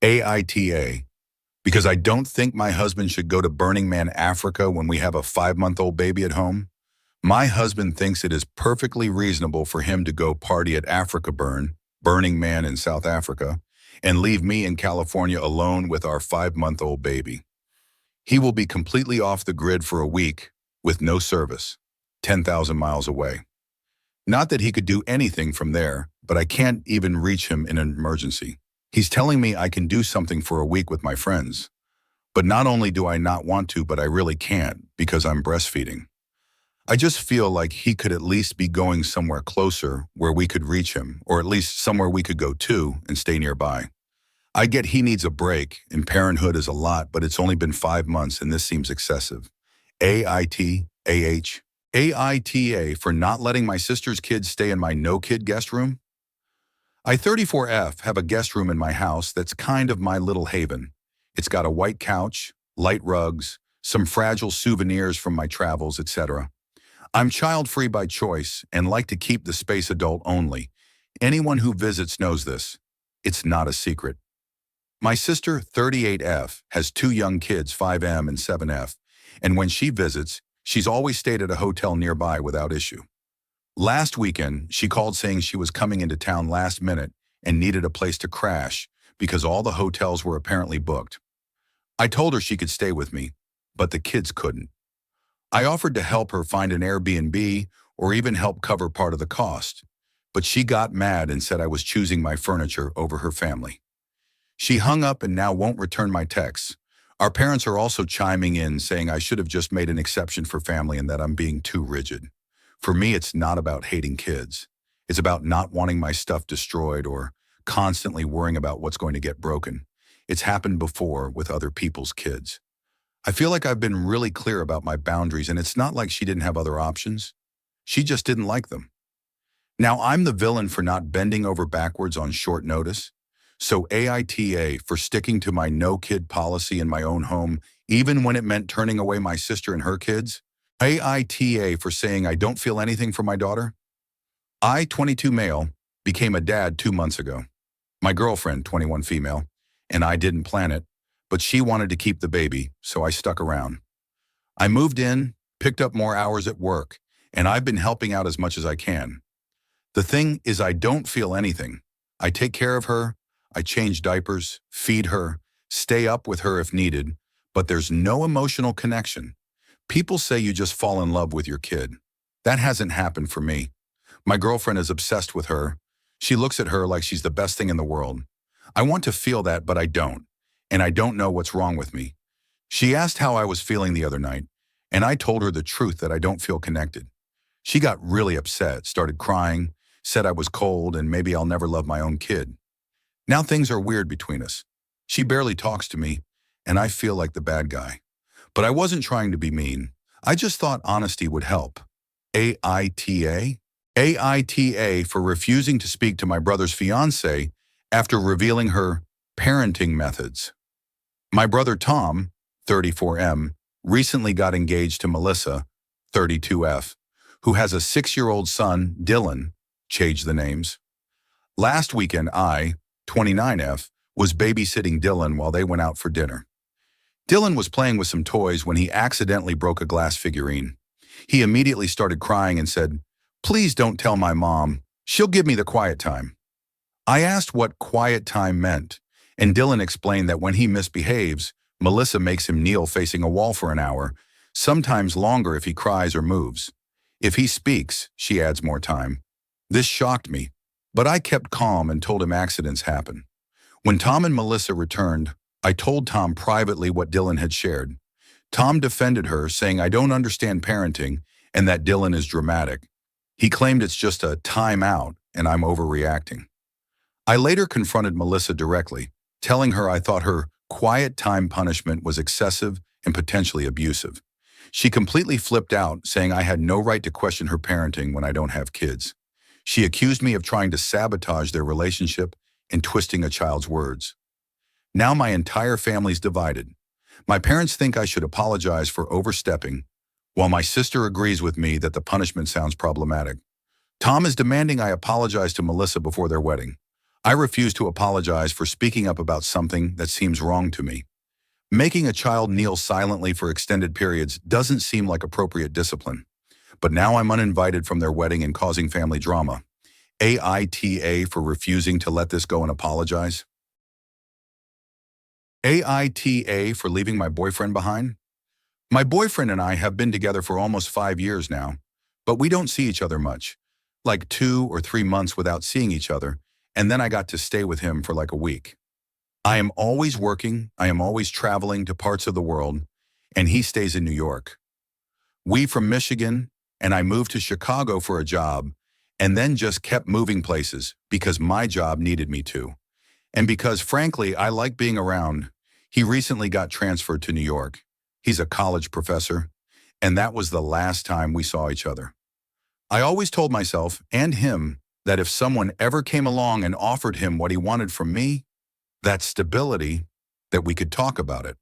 AITA, because I don't think my husband should go to Burning Man, Africa when we have a 5-month-old baby at home. My husband thinks it is perfectly reasonable for him to go party at Burning Man in South Africa, and leave me in California alone with our 5-month-old baby. He will be completely off the grid for a week with no service, 10,000 miles away. Not that he could do anything from there, but I can't even reach him in an emergency. He's telling me I can do something for a week with my friends. But not only do I not want to, but I really can't because I'm breastfeeding. I just feel like he could at least be going somewhere closer where we could reach him, or at least somewhere we could go to and stay nearby. I get he needs a break, and parenthood is a lot, but it's only been 5 months and this seems excessive. AITA for not letting my sister's kids stay in my no-kid guest room? I 34F have a guest room in my house that's kind of my little haven. It's got a white couch, light rugs, some fragile souvenirs from my travels, etc. I'm child-free by choice and like to keep the space adult only. Anyone who visits knows this. It's not a secret. My sister, 38F, has 2 young kids, 5M and 7F, and when she visits, she's always stayed at a hotel nearby without issue. Last weekend, she called saying she was coming into town last minute and needed a place to crash because all the hotels were apparently booked. I told her she could stay with me, but the kids couldn't. I offered to help her find an Airbnb or even help cover part of the cost, but she got mad and said I was choosing my furniture over her family. She hung up and now won't return my texts. Our parents are also chiming in saying I should have just made an exception for family and that I'm being too rigid. For me, it's not about hating kids. It's about not wanting my stuff destroyed or constantly worrying about what's going to get broken. It's happened before with other people's kids. I feel like I've been really clear about my boundaries, and it's not like she didn't have other options. She just didn't like them. Now I'm the villain for not bending over backwards on short notice. So AITA for sticking to my no-kid policy in my own home, even when it meant turning away my sister and her kids. AITA for saying I don't feel anything for my daughter. I, 22 male, became a dad 2 months ago. My girlfriend, 21 female, and I didn't plan it, but she wanted to keep the baby, so I stuck around. I moved in, picked up more hours at work, and I've been helping out as much as I can. The thing is I don't feel anything. I take care of her, I change diapers, feed her, stay up with her if needed, but there's no emotional connection. People say you just fall in love with your kid. That hasn't happened for me. My girlfriend is obsessed with her. She looks at her like she's the best thing in the world. I want to feel that, but I don't, and I don't know what's wrong with me. She asked how I was feeling the other night, and I told her the truth that I don't feel connected. She got really upset, started crying, said I was cold and maybe I'll never love my own kid. Now things are weird between us. She barely talks to me, and I feel like the bad guy. But I wasn't trying to be mean. I just thought honesty would help. AITA? AITA for refusing to speak to my brother's fiancée after revealing her parenting methods. My brother Tom, 34M, recently got engaged to Melissa, 32F, who has a 6-year-old son, Dylan, change the names. Last weekend I, 29F, was babysitting Dylan while they went out for dinner. Dylan was playing with some toys when he accidentally broke a glass figurine. He immediately started crying and said, "Please don't tell my mom. She'll give me the quiet time." I asked what quiet time meant, and Dylan explained that when he misbehaves, Melissa makes him kneel facing a wall for an hour, sometimes longer if he cries or moves. If he speaks, she adds more time. This shocked me, but I kept calm and told him accidents happen. When Tom and Melissa returned, I told Tom privately what Dylan had shared. Tom defended her, saying I don't understand parenting and that Dylan is dramatic. He claimed it's just a timeout and I'm overreacting. I later confronted Melissa directly, telling her I thought her quiet time punishment was excessive and potentially abusive. She completely flipped out, saying I had no right to question her parenting when I don't have kids. She accused me of trying to sabotage their relationship and twisting a child's words. Now my entire family's divided. My parents think I should apologize for overstepping, while my sister agrees with me that the punishment sounds problematic. Tom is demanding I apologize to Melissa before their wedding. I refuse to apologize for speaking up about something that seems wrong to me. Making a child kneel silently for extended periods doesn't seem like appropriate discipline. But now I'm uninvited from their wedding and causing family drama. AITA for refusing to let this go and apologize. AITA for leaving my boyfriend behind. My boyfriend and I have been together for almost 5 years now, but we don't see each other much, like 2 or 3 months without seeing each other, and then I got to stay with him for like a week. I am always working, I am always traveling to parts of the world, and he stays in New York. We from Michigan, and I moved to Chicago for a job, and then just kept moving places because my job needed me to. And because, frankly, I like being around. He recently got transferred to New York. He's a college professor, and that was the last time we saw each other. I always told myself, and him, that if someone ever came along and offered him what he wanted from me, that stability, that we could talk about it,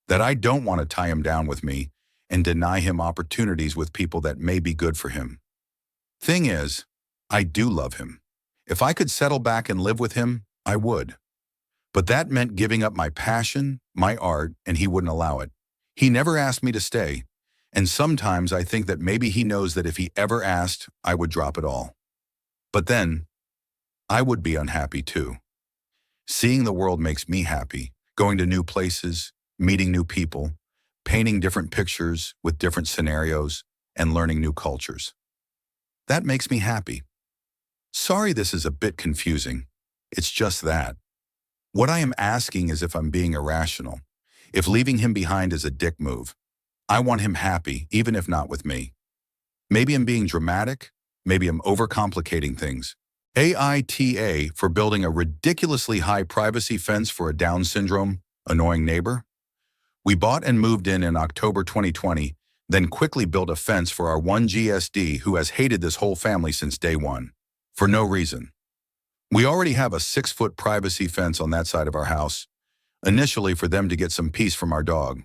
that I don't want to tie him down with me and deny him opportunities with people that may be good for him. Thing is, I do love him. If I could settle back and live with him, I would. But that meant giving up my passion, my art, and he wouldn't allow it. He never asked me to stay, and sometimes I think that maybe he knows that if he ever asked, I would drop it all. But then, I would be unhappy too. Seeing the world makes me happy, going to new places, meeting new people, painting different pictures with different scenarios, and learning new cultures. That makes me happy. Sorry this is a bit confusing. It's just that. What I am asking is if I'm being irrational, if leaving him behind is a dick move. I want him happy, even if not with me. Maybe I'm being dramatic, maybe I'm overcomplicating things. AITA for building a ridiculously high privacy fence for a Down syndrome, annoying neighbor. We bought and moved in October 2020, then quickly built a fence for our one GSD who has hated this whole family since day one, for no reason. We already have a 6-foot privacy fence on that side of our house, initially for them to get some peace from our dog.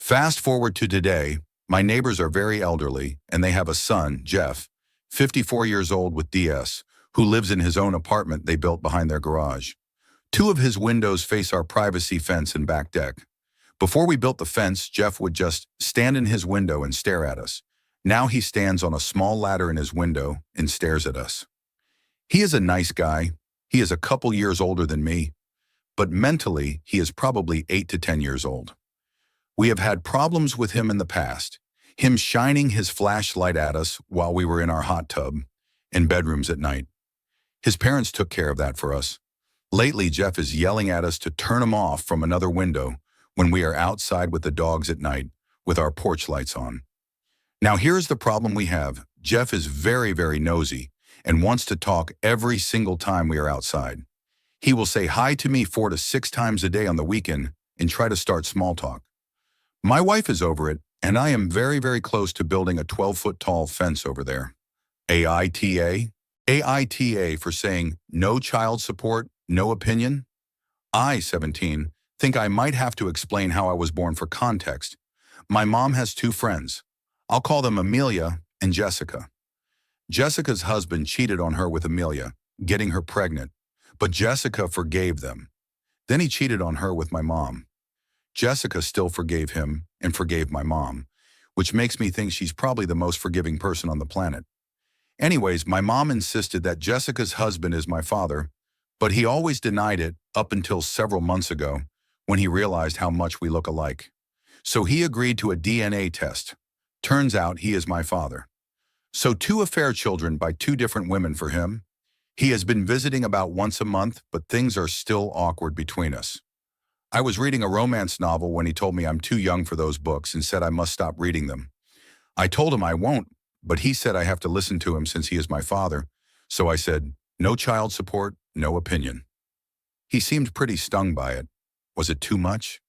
Fast forward to today, my neighbors are very elderly, and they have a son, Jeff, 54 years old with DS, who lives in his own apartment they built behind their garage. 2 of his windows face our privacy fence and back deck. Before we built the fence, Jeff would just stand in his window and stare at us. Now he stands on a small ladder in his window and stares at us. He is a nice guy. He is a couple years older than me, but mentally he is probably 8 to 10 years old. We have had problems with him in the past, him shining his flashlight at us while we were in our hot tub in bedrooms at night. His parents took care of that for us. Lately, Jeff is yelling at us to turn him off from another window when we are outside with the dogs at night with our porch lights on. Now here's the problem we have. Jeff is very, very nosy and wants to talk every single time we are outside. He will say hi to me 4 to 6 times a day on the weekend and try to start small talk. My wife is over it, and I am very, very close to building a 12-foot tall fence over there. AITA? AITA for saying no child support, no opinion? I, 17, think I might have to explain how I was born for context. My mom has 2 friends. I'll call them Amelia and Jessica. Jessica's husband cheated on her with Amelia, getting her pregnant, but Jessica forgave them. Then he cheated on her with my mom. Jessica still forgave him and forgave my mom, which makes me think she's probably the most forgiving person on the planet. Anyways, my mom insisted that Jessica's husband is my father, but he always denied it up until several months ago when he realized how much we look alike. So he agreed to a DNA test. Turns out he is my father. So 2 affair children by 2 different women for him. He has been visiting about once a month, but things are still awkward between us. I was reading a romance novel when he told me I'm too young for those books and said I must stop reading them. I told him I won't, but he said I have to listen to him since he is my father. So I said, no child support, no opinion. He seemed pretty stung by it. Was it too much?